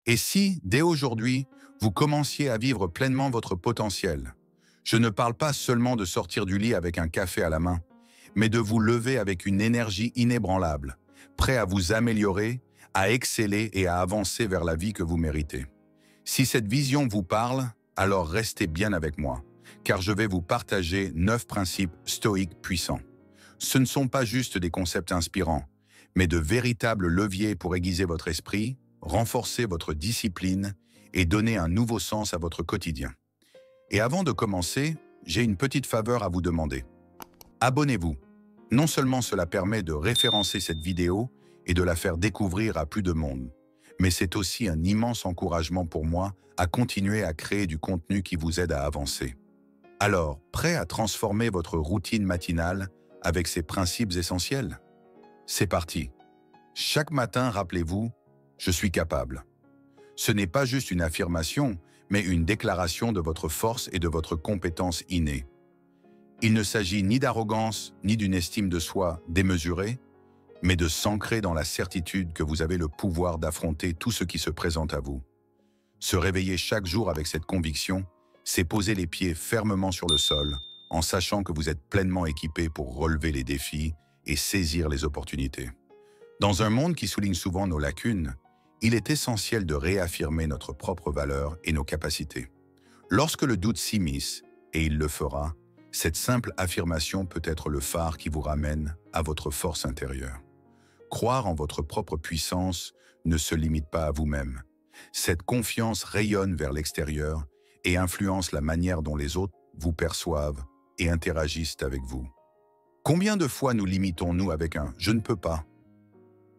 Et si, dès aujourd'hui, vous commenciez à vivre pleinement votre potentiel? Je ne parle pas seulement de sortir du lit avec un café à la main, mais de vous lever avec une énergie inébranlable, prêt à vous améliorer, à exceller et à avancer vers la vie que vous méritez. Si cette vision vous parle, alors restez bien avec moi, car je vais vous partager 9 principes stoïques puissants. Ce ne sont pas juste des concepts inspirants, mais de véritables leviers pour aiguiser votre esprit, renforcer votre discipline et donner un nouveau sens à votre quotidien. Et avant de commencer, j'ai une petite faveur à vous demander. Abonnez-vous. Non seulement cela permet de référencer cette vidéo et de la faire découvrir à plus de monde, mais c'est aussi un immense encouragement pour moi à continuer à créer du contenu qui vous aide à avancer. Alors, prêt à transformer votre routine matinale avec ces principes essentiels? C'est parti. Chaque matin, rappelez-vous, je suis capable. Ce n'est pas juste une affirmation, mais une déclaration de votre force et de votre compétence innée. Il ne s'agit ni d'arrogance, ni d'une estime de soi démesurée, mais de s'ancrer dans la certitude que vous avez le pouvoir d'affronter tout ce qui se présente à vous. Se réveiller chaque jour avec cette conviction, c'est poser les pieds fermement sur le sol, en sachant que vous êtes pleinement équipé pour relever les défis et saisir les opportunités. Dans un monde qui souligne souvent nos lacunes, il est essentiel de réaffirmer notre propre valeur et nos capacités. Lorsque le doute s'immisce, et il le fera, cette simple affirmation peut être le phare qui vous ramène à votre force intérieure. Croire en votre propre puissance ne se limite pas à vous-même. Cette confiance rayonne vers l'extérieur et influence la manière dont les autres vous perçoivent et interagissent avec vous. Combien de fois nous limitons-nous avec un « je ne peux pas ».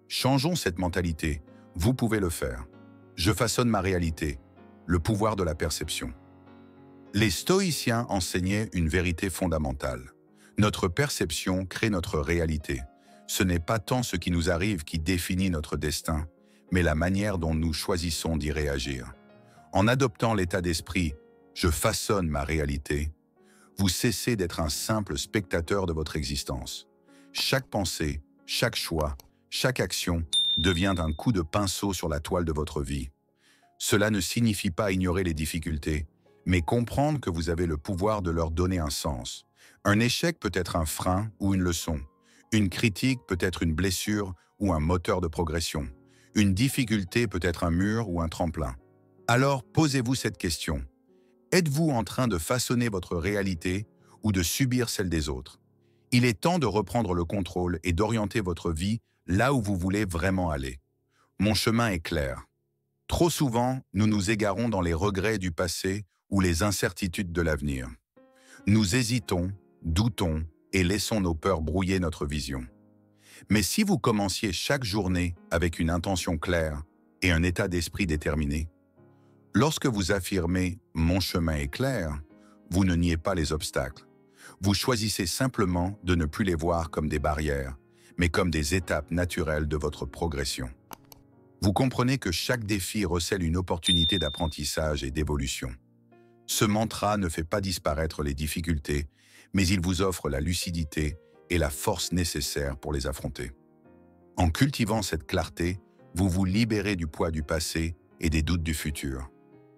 Changeons cette mentalité, vous pouvez le faire. Je façonne ma réalité, le pouvoir de la perception. Les stoïciens enseignaient une vérité fondamentale. Notre perception crée notre réalité. Ce n'est pas tant ce qui nous arrive qui définit notre destin, mais la manière dont nous choisissons d'y réagir. En adoptant l'état d'esprit « je façonne ma réalité », vous cessez d'être un simple spectateur de votre existence. Chaque pensée, chaque choix, chaque action devient un coup de pinceau sur la toile de votre vie. Cela ne signifie pas ignorer les difficultés, mais comprendre que vous avez le pouvoir de leur donner un sens. Un échec peut être un frein ou une leçon. Une critique peut être une blessure ou un moteur de progression. Une difficulté peut être un mur ou un tremplin. Alors, posez-vous cette question. Êtes-vous en train de façonner votre réalité ou de subir celle des autres? Il est temps de reprendre le contrôle et d'orienter votre vie là où vous voulez vraiment aller. Mon chemin est clair. Trop souvent, nous nous égarons dans les regrets du passé ou les incertitudes de l'avenir. Nous hésitons, doutons et laissons nos peurs brouiller notre vision. Mais si vous commenciez chaque journée avec une intention claire et un état d'esprit déterminé, lorsque vous affirmez « mon chemin est clair », vous ne niez pas les obstacles. Vous choisissez simplement de ne plus les voir comme des barrières, mais comme des étapes naturelles de votre progression. Vous comprenez que chaque défi recèle une opportunité d'apprentissage et d'évolution. Ce mantra ne fait pas disparaître les difficultés, mais il vous offre la lucidité et la force nécessaires pour les affronter. En cultivant cette clarté, vous vous libérez du poids du passé et des doutes du futur.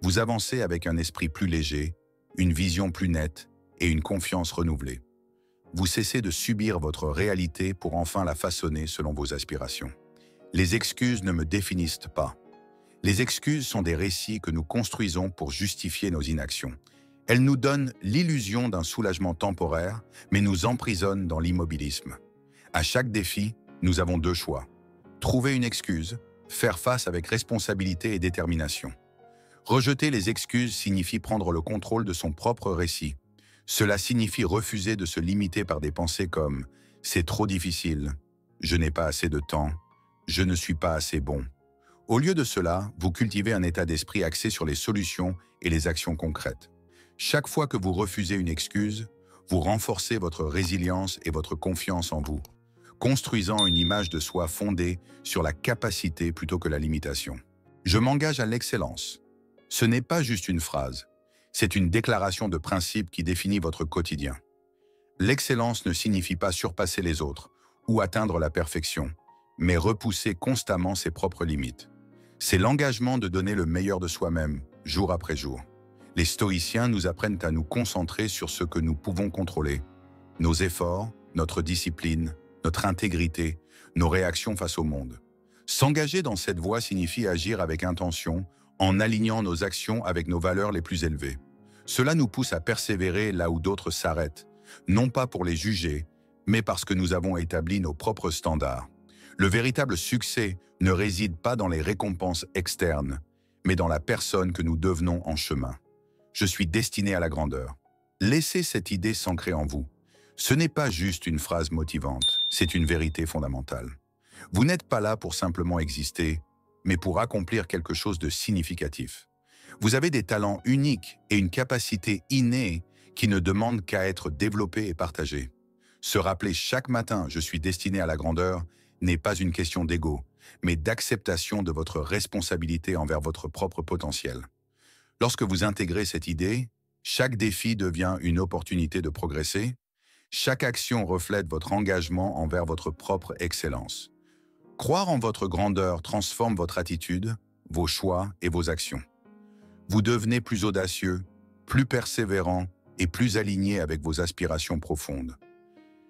Vous avancez avec un esprit plus léger, une vision plus nette et une confiance renouvelée. Vous cessez de subir votre réalité pour enfin la façonner selon vos aspirations. Les excuses ne me définissent pas. Les excuses sont des récits que nous construisons pour justifier nos inactions. Elles nous donnent l'illusion d'un soulagement temporaire, mais nous emprisonnent dans l'immobilisme. À chaque défi, nous avons 2 choix. Trouver une excuse, faire face avec responsabilité et détermination. Rejeter les excuses signifie prendre le contrôle de son propre récit. Cela signifie refuser de se limiter par des pensées comme « c'est trop difficile »,« je n'ai pas assez de temps »,« je ne suis pas assez bon ». Au lieu de cela, vous cultivez un état d'esprit axé sur les solutions et les actions concrètes. Chaque fois que vous refusez une excuse, vous renforcez votre résilience et votre confiance en vous, construisant une image de soi fondée sur la capacité plutôt que la limitation. Je m'engage à l'excellence. Ce n'est pas juste une phrase, c'est une déclaration de principe qui définit votre quotidien. L'excellence ne signifie pas surpasser les autres ou atteindre la perfection, mais repousser constamment ses propres limites. C'est l'engagement de donner le meilleur de soi-même, jour après jour. Les stoïciens nous apprennent à nous concentrer sur ce que nous pouvons contrôler. Nos efforts, notre discipline, notre intégrité, nos réactions face au monde. S'engager dans cette voie signifie agir avec intention, en alignant nos actions avec nos valeurs les plus élevées. Cela nous pousse à persévérer là où d'autres s'arrêtent, non pas pour les juger, mais parce que nous avons établi nos propres standards. Le véritable succès ne réside pas dans les récompenses externes, mais dans la personne que nous devenons en chemin. Je suis destiné à la grandeur. Laissez cette idée s'ancrer en vous. Ce n'est pas juste une phrase motivante, c'est une vérité fondamentale. Vous n'êtes pas là pour simplement exister, mais pour accomplir quelque chose de significatif. Vous avez des talents uniques et une capacité innée qui ne demandent qu'à être développés et partagés. Se rappeler chaque matin « je suis destiné à la grandeur » n'est pas une question d'ego, mais d'acceptation de votre responsabilité envers votre propre potentiel. Lorsque vous intégrez cette idée, chaque défi devient une opportunité de progresser. Chaque action reflète votre engagement envers votre propre excellence. Croire en votre grandeur transforme votre attitude, vos choix et vos actions. Vous devenez plus audacieux, plus persévérant et plus aligné avec vos aspirations profondes.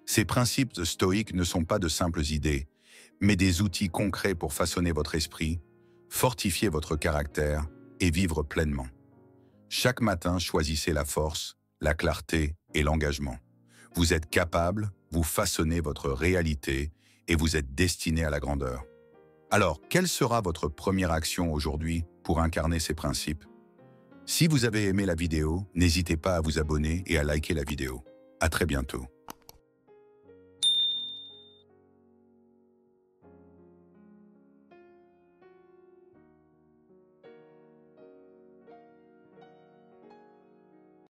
Ces principes stoïques ne sont pas de simples idées, mais des outils concrets pour façonner votre esprit, fortifier votre caractère et vivre pleinement. Chaque matin, choisissez la force, la clarté et l'engagement. Vous êtes capable, vous façonnez votre réalité et vous êtes destiné à la grandeur. Alors, quelle sera votre première action aujourd'hui pour incarner ces principes? Si vous avez aimé la vidéo, n'hésitez pas à vous abonner et à liker la vidéo. À très bientôt.